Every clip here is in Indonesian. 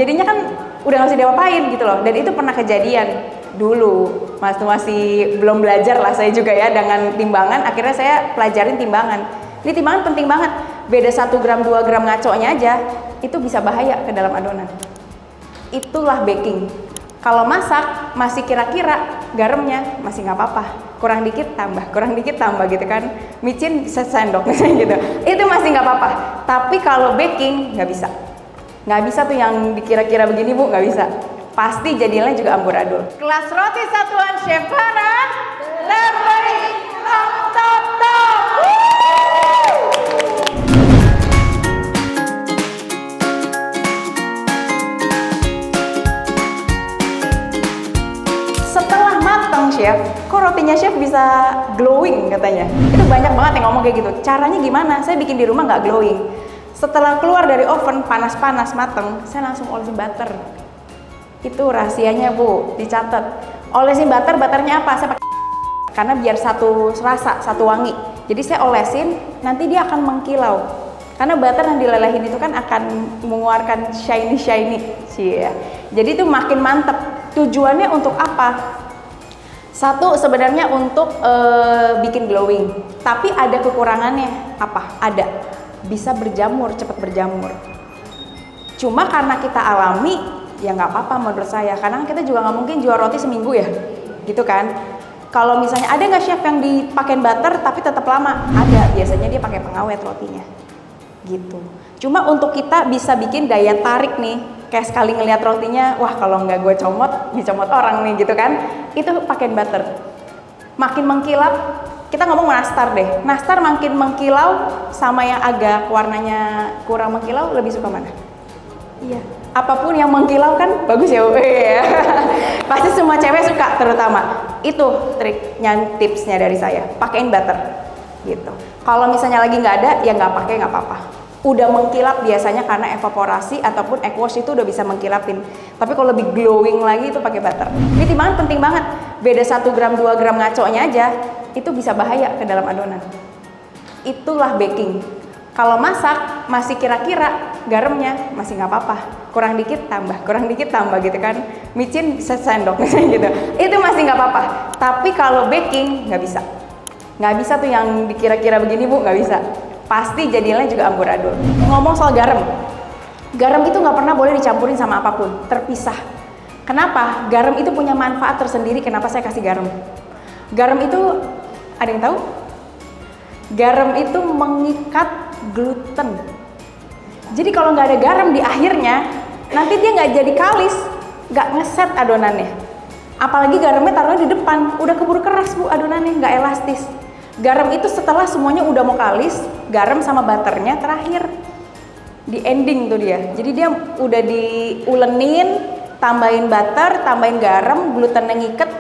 jadinya kan udah nggak usah diapain gitu loh. Dan itu pernah kejadian dulu, masih belum belajar lah saya juga ya dengan timbangan. Akhirnya saya pelajarin timbangan. Ini timbangan penting banget. Beda 1 gram 2 gram ngaconya aja itu bisa bahaya ke dalam adonan. Itulah baking. Kalau masak masih kira-kira garamnya masih nggak apa-apa, kurang dikit tambah gitu kan. Micin sendok misalnya gitu, itu masih nggak apa-apa. Tapi kalau baking nggak bisa tuh yang dikira-kira begini Bu, nggak bisa. Pasti jadinya juga amburadul. Kelas roti satuan Chef Hana, leveling top. Setelah matang Chef, kok rotinya Chef bisa glowing katanya. Itu banyak banget yang ngomong kayak gitu. Caranya gimana? Saya bikin di rumah nggak glowing. Setelah keluar dari oven panas-panas mateng, saya langsung olesin butter. Itu rahasianya Bu, dicatat. Olesin butternya apa? Saya pakai karena biar satu rasa, satu wangi. Jadi saya olesin, nanti dia akan mengkilau. Karena butter yang dilelehin itu kan akan mengeluarkan shiny ya. Jadi itu makin mantep. Tujuannya untuk apa? Satu sebenarnya untuk bikin glowing. Tapi ada kekurangannya. Apa? Ada. Bisa berjamur, cepat berjamur. Cuma karena kita alami, ya nggak apa-apa menurut saya. Karena kita juga nggak mungkin jual roti seminggu ya, gitu kan. Kalau misalnya ada nggak chef yang dipakein butter tapi tetap lama? Ada, biasanya dia pakai pengawet rotinya, gitu. Cuma untuk kita bisa bikin daya tarik nih, kayak sekali ngelihat rotinya, wah kalau nggak gue comot, dicomot orang nih gitu kan. Itu pakein butter. Makin mengkilap, kita ngomong nastar deh. Nastar makin mengkilau sama yang agak warnanya kurang mengkilau, lebih suka mana? Iya. Apapun yang mengkilau kan bagus ya. Pasti semua cewek suka terutama. Itu triknya, tipsnya dari saya. Pakein butter gitu. Kalau misalnya lagi nggak ada, ya nggak pakai nggak apa-apa. Udah mengkilap biasanya karena evaporasi ataupun egg wash itu udah bisa mengkilapin. Tapi kalau lebih glowing lagi itu pakai butter. Ini timbangan penting banget. Beda 1 gram 2 gram ngaconya aja itu bisa bahaya ke dalam adonan. Itulah baking. Kalau masak masih kira-kira garamnya masih nggak apa-apa, kurang dikit tambah gitu kan. Micin sendok misalnya gitu, itu masih nggak apa-apa. Tapi kalau baking nggak bisa tuh yang dikira-kira begini Bu, nggak bisa. Pasti jadinya juga amburadul. Ngomong soal garam itu nggak pernah boleh dicampurin sama apapun, terpisah. Kenapa? Garam itu punya manfaat tersendiri. Kenapa saya kasih garam? Garam itu, ada yang tahu? Garam itu mengikat gluten. Jadi kalau nggak ada garam di akhirnya, nanti dia nggak jadi kalis, nggak ngeset adonannya. Apalagi garamnya taruhnya di depan, udah keburu keras Bu adonannya, nggak elastis. Garam itu setelah semuanya udah mau kalis, garam sama butternya terakhir di ending tuh dia. Jadi dia udah diulenin, tambahin butter, tambahin garam, glutennya ngiket,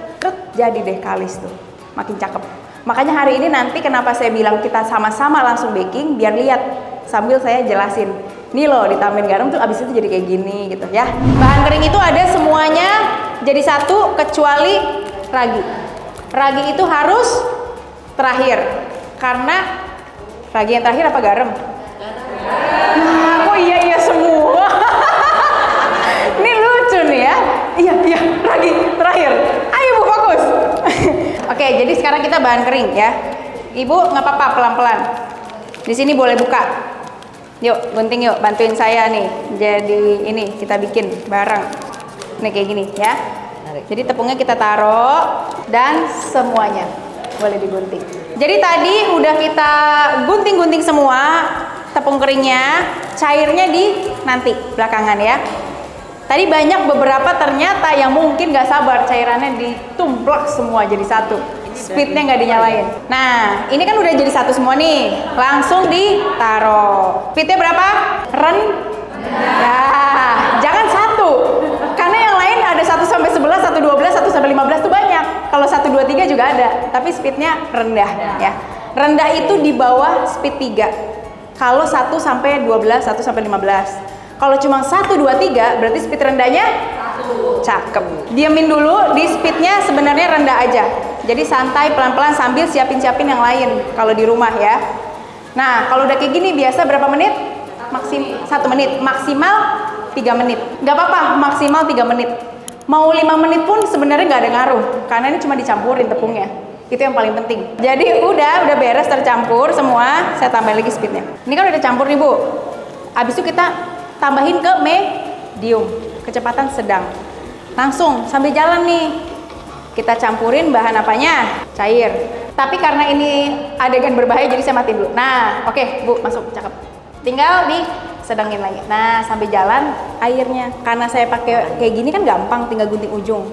jadi deh kalis tuh, makin cakep. Makanya hari ini nanti kenapa saya bilang kita sama-sama langsung baking, biar lihat sambil saya jelasin. Nih loh, ditambahin garam tuh abis itu jadi kayak gini gitu ya. Bahan kering itu ada semuanya jadi satu kecuali ragi. Ragi itu harus terakhir. Karena ragi yang terakhir apa garam? Nah, kok iya semua. Ini lucu nih ya. Iya, ragi terakhir. Ayo Bu, fokus. Oke, jadi sekarang kita bahan kering ya. Ibu nggak apa-apa, pelan-pelan. Di sini boleh buka. Yuk, gunting yuk, bantuin saya nih. Jadi ini kita bikin bareng. Nih kayak gini ya. Jadi tepungnya kita taruh dan semuanya boleh digunting. Jadi tadi udah kita gunting-gunting semua tepung keringnya, cairnya di nanti belakangan ya. Tadi banyak beberapa ternyata yang mungkin gak sabar cairannya ditumplak semua jadi satu. Speednya nggak dinyalain. Nah, ini kan udah jadi satu semua nih. Langsung ditaruh. Speednya berapa? Rendah. Jangan satu. Karena yang lain ada 1 sampai 11, 1 12, 1 sampai 15 tuh banyak. Kalau 1 2 3 juga ada. Tapi speednya rendah ya. Rendah itu di bawah speed 3. Kalau 1 sampai 12, 1 sampai 15. Kalau cuma 1 2 3 berarti speed rendahnya 1. Cakep. Diamin dulu, di speednya sebenarnya rendah aja. Jadi santai pelan-pelan sambil siapin-siapin yang lain kalau di rumah ya. Nah, kalau udah kayak gini biasa berapa menit? 1 menit. Maksimal 3 menit. Nggak apa-apa, maksimal 3 menit. Mau 5 menit pun sebenarnya nggak ada ngaruh, karena ini cuma dicampurin tepungnya. Itu yang paling penting. Jadi udah beres tercampur semua, saya tambahin lagi speednya. Ini kan udah campur nih Bu. Abis itu kita tambahin ke medium, kecepatan sedang. Langsung sambil jalan nih, kita campurin bahan apanya? Cair. Tapi karena ini adegan berbahaya jadi saya matiin dulu. Nah, oke Bu, masuk, cakep. Tinggal disedangin lagi. Nah, sambil jalan airnya. Karena saya pakai kayak gini kan gampang, tinggal gunting ujung.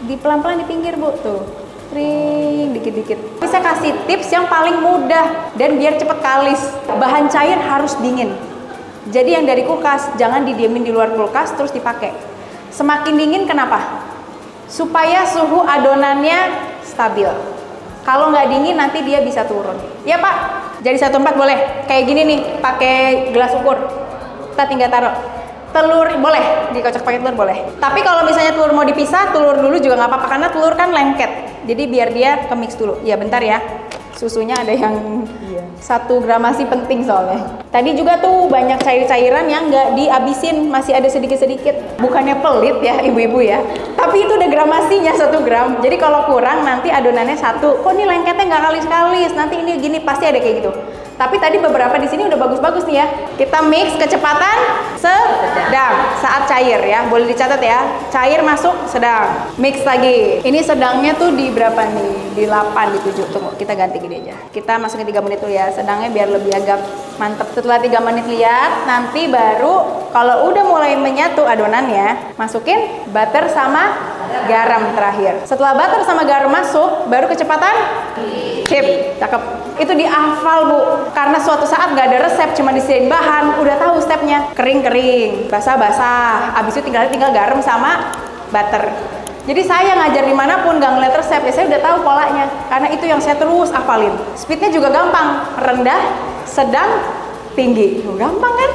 Pelan-pelan di pinggir Bu, tuh. Ring, dikit-dikit. Bisa kasih tips yang paling mudah dan biar cepet kalis. Bahan cair harus dingin. Jadi yang dari kulkas, jangan didiemin di luar kulkas terus dipakai. Semakin dingin kenapa? Supaya suhu adonannya stabil. Kalau nggak dingin nanti dia bisa turun. Ya Pak, jadi 1/4 boleh. Kayak gini nih, pakai gelas ukur. Kita tinggal taruh. Telur boleh, dikocok pakai telur boleh. Tapi kalau misalnya telur mau dipisah, telur dulu juga nggak apa-apa karena telur kan lengket. Jadi biar dia ke mix dulu. Ya bentar ya. Susunya ada yang 1 gramasi penting soalnya. Tadi juga tuh banyak cair-cairan yang nggak dihabisin, masih ada sedikit-sedikit. Bukannya pelit ya ibu-ibu ya, tapi itu udah gramasinya 1 gram. Jadi kalau kurang nanti adonannya 1. Kok nih lengketnya nggak kalis-kalis? Nanti ini gini pasti ada kayak gitu. Tapi tadi beberapa di sini udah bagus-bagus nih ya. Kita mix kecepatan sedang saat cair ya. Boleh dicatat ya. Cair masuk sedang. Mix lagi. Ini sedangnya tuh di berapa nih? Di 8, di 7. Tunggu, kita ganti gini aja. Kita masukin 3 menit dulu ya. Sedangnya biar lebih agak mantep. Setelah 3 menit lihat, nanti baru kalau udah mulai menyatu adonannya, masukin butter sama garam terakhir. Setelah butter sama garam masuk, baru kecepatan skip. Cakep. Itu dihafal Bu, karena suatu saat nggak ada resep, cuma disediain bahan, udah tahu stepnya. Kering-kering, basah-basah, abis itu tinggal garam sama butter. Jadi saya ngajar dimanapun nggak ngeliat resep, ya saya udah tahu polanya, karena itu yang saya terus hafalin. Speednya juga gampang, rendah, sedang, tinggi. Gampang kan?